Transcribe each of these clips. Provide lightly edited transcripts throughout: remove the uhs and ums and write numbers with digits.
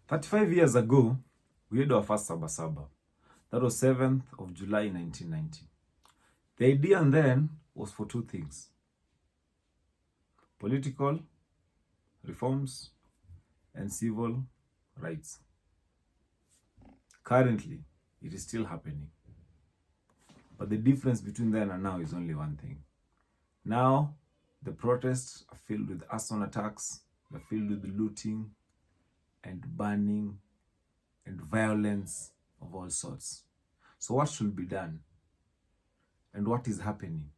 35 years ago, we had our first SabaSaba. That was 7th of July 1990. The idea then was for two things: political reforms and civil rights. Currently, it is still happening. But the difference between then and now is only one thing. Now, the protests are filled with arson attacks, they're filled with looting and burning and violence of all sorts. So what should be done? And what is happening?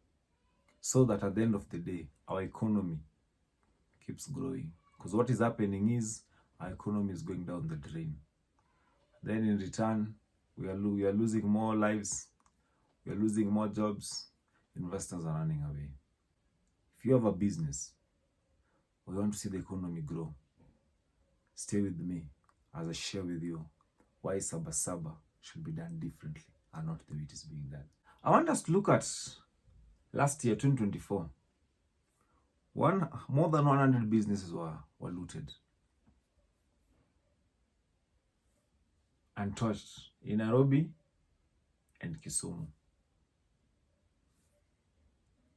So that at the end of the day, our economy keeps growing. Because what is happening is our economy is going down the drain. Then in return, we are losing more lives, we are losing more jobs, investors are running away. If you have a business, or you want to see the economy grow, stay with me as I share with you why SabaSaba should be done differently and not the way it is being done. I want us to look at last year, 2024. More than 100 businesses were looted and touched in Nairobi and Kisumu.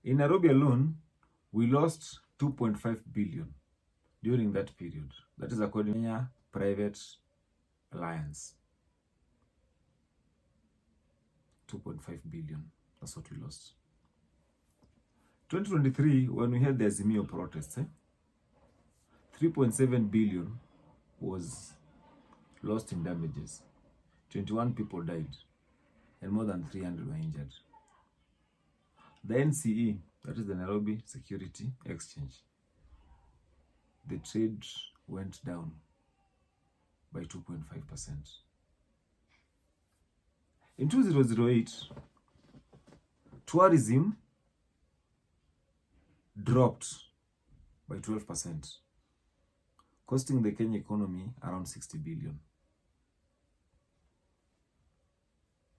In Nairobi alone, we lost 2.5 billion during that period. That is according to Kenya Private Alliance. 2.5 billion. That's what we lost. 2023, when we had the Azimio protests, 3.7 billion was lost in damages. 21 people died and more than 300 were injured. The NCE, that is the Nairobi Security Exchange, the trade went down by 2.5%. In 2008, tourism dropped by 12%, costing the Kenya economy around 60 billion.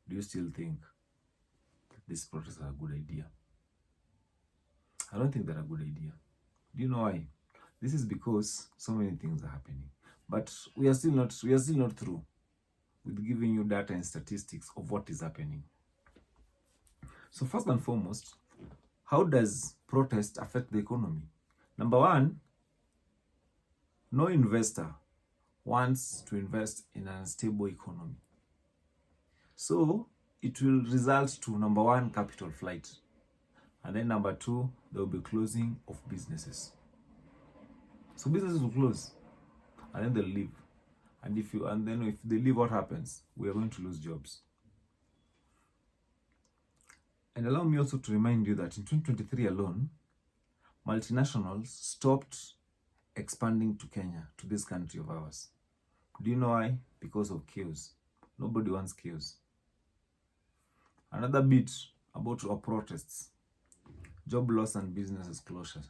Do you still think that these protests are a good idea? I don't think they're a good idea. Do you know why? This is because so many things are happening. But we are still not through with giving you data and statistics of what is happening. So first and foremost, how does protest affect the economy? Number one, no investor wants to invest in an unstable economy. So it will result to, number one, capital flight. And then number two, there will be closing of businesses. So businesses will close and then they'll leave. And if they leave, what happens? We are going to lose jobs. And allow me also to remind you that in 2023 alone, multinationals stopped expanding to Kenya, to this country of ours. Do you know why? Because of chaos. Nobody wants chaos. Another bit about our protests: job loss and businesses closure.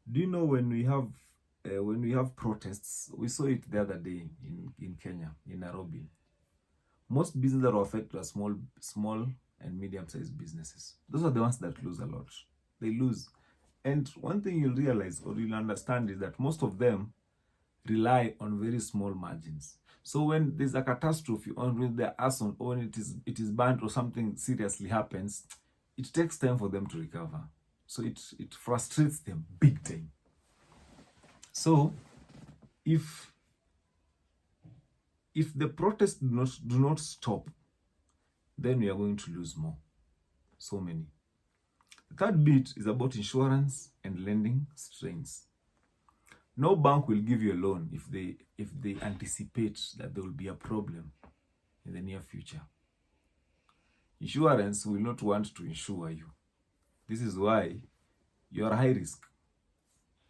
Do you know when we have protests, we saw it the other day in Kenya, in Nairobi. Most businesses that are affected are small and medium-sized businesses. Those are the ones that lose a lot. They lose. And one thing you'll realize or you'll understand is that most of them rely on very small margins. So when there's a catastrophe, or when they're arson, or when it is banned or something seriously happens, it takes time for them to recover. So it frustrates them big time. So if the protests do not stop, then we are going to lose more. So many. The third bit is about insurance and lending strains. No bank will give you a loan if they anticipate that there will be a problem in the near future. Insurance will not want to insure you. This is why you are high risk.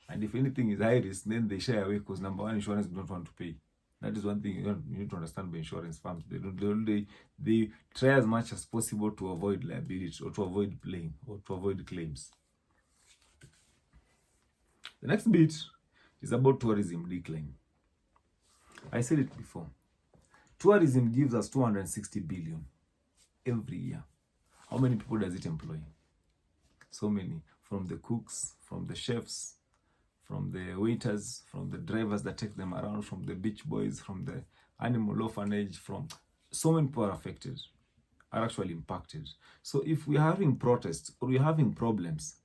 And if anything is high risk, then they shy away because number one, insurance do not want to pay. That is one thing you need to understand by insurance firms. They try as much as possible to avoid liability or to avoid paying or to avoid claims. The next bit is about tourism decline. I said it before. Tourism gives us 260 billion every year. How many people does it employ? So many. From the cooks, from the chefs, from the waiters, from the drivers that take them around, from the beach boys, from the animal orphanage, from so many people are affected, are actually impacted. So if we are having protests or we are having problems,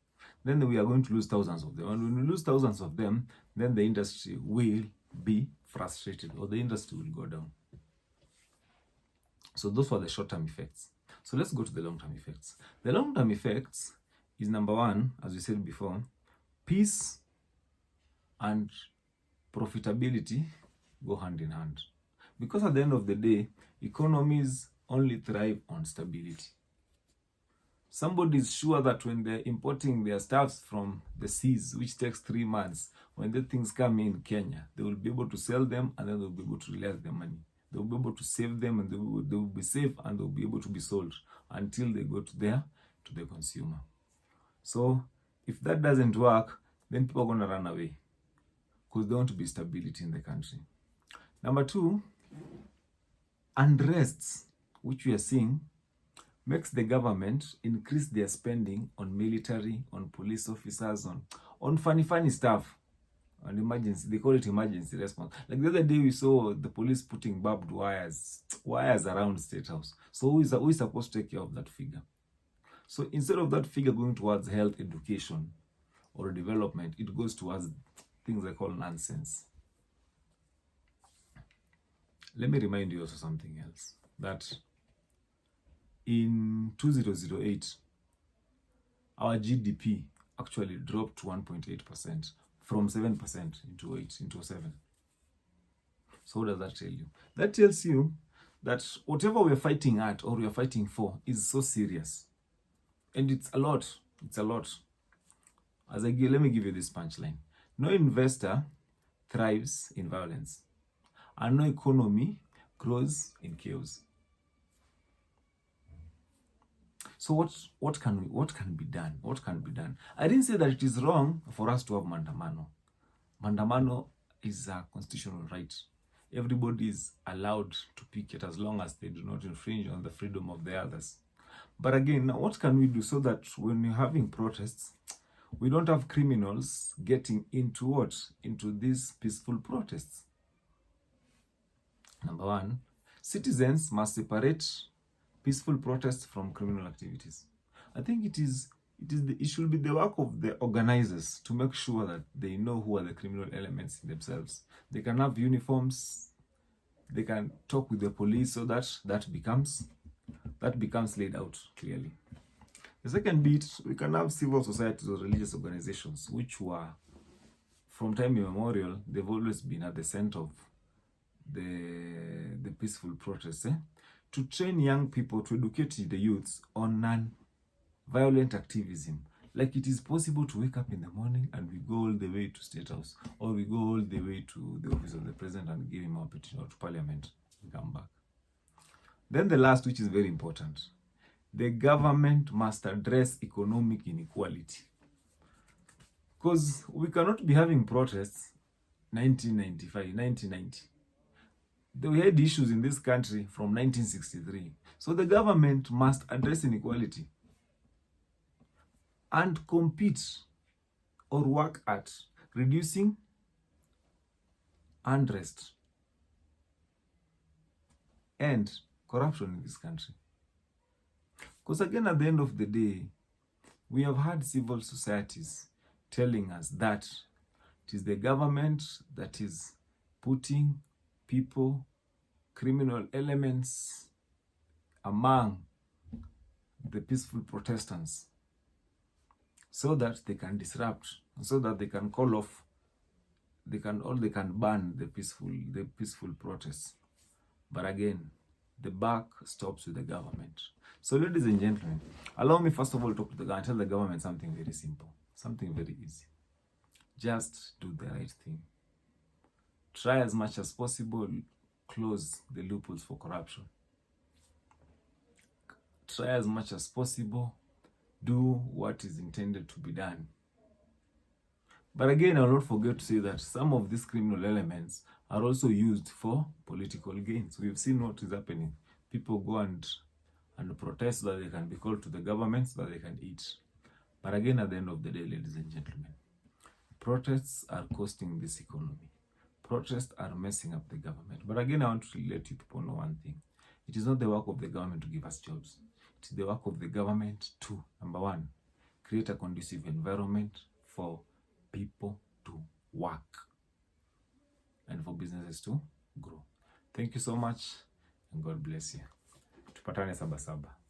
then we are going to lose thousands of them. And when we lose thousands of them, then the industry will be frustrated, or the industry will go down. So those were the short-term effects. So let's go to the long-term effects. The long-term effects is, number one, as we said before, peace and profitability go hand in hand. Because at the end of the day, economies only thrive on stability. Somebody is sure that when they're importing their stuffs from the seas, which takes 3 months, when the things come in Kenya, they will be able to sell them, and then they'll be able to realize their money. They'll be able to save them, and they will be safe, and they'll be able to be sold until they go to the consumer. So if that doesn't work, then people are going to run away because there won't be stability in the country. Number two, unrests, which we are seeing, makes the government increase their spending on military, on police officers, on funny stuff, on emergency. They call it emergency response. Like the other day, we saw the police putting barbed wires around State House. So who is supposed to take care of that figure? So instead of that figure going towards health, education, or development, it goes towards things I call nonsense. Let me remind you also something else, that in 2008, our GDP actually dropped to 1.8% from 7% into 7. So what does that tell you? That tells you that whatever we're fighting at or we're fighting for is so serious. And it's a lot. It's a lot. Let me give you this punchline. No investor thrives in violence, and no economy grows in chaos. So what can be done? What can be done? I didn't say that it is wrong for us to have mandamano. Mandamano is a constitutional right. Everybody is allowed to picket as long as they do not infringe on the freedom of the others. But again, what can we do so that when you're having protests, we don't have criminals getting into these peaceful protests? Number one, citizens must separate peaceful protests from criminal activities. I think it should be the work of the organizers to make sure that they know who are the criminal elements themselves. They can have uniforms, they can talk with the police, so that becomes laid out clearly. The second bit, we can have civil societies or religious organizations, which were, from time immemorial, they've always been at the center of the peaceful protests, to train young people, to educate the youths on non-violent activism. Like it is possible to wake up in the morning and we go all the way to State House, or we go all the way to the office of the president and give him a petition, or to parliament and come back. Then the last, which is very important, the government must address economic inequality. Because we cannot be having protests 1995, 1990. We had issues in this country from 1963. So the government must address inequality and compete or work at reducing unrest and corruption in this country. Because again, at the end of the day, we have had civil societies telling us that it is the government that is putting people, criminal elements among the peaceful protestants so that they can disrupt, so that they can call off, they can ban the peaceful protests. But again, the buck stops with the government. So ladies and gentlemen, allow me first of all to talk to the government, tell the government something very simple, something very easy. Just do the right thing. Try as much as possible, close the loopholes for corruption. Try as much as possible, do what is intended to be done. But again, I will not forget to say that some of these criminal elements are also used for political gains. We've seen what is happening. People go and protest so that they can be called to the government so that they can eat. But again, at the end of the day, ladies and gentlemen, Protests are costing this economy. Protests are messing up the government. But again, I want to let you people know one thing. It is not the work of the government to give us jobs. It's the work of the government to, number one, create a conducive environment for people to work and for businesses to grow. Thank you so much and God bless you. Tupatane SabaSaba.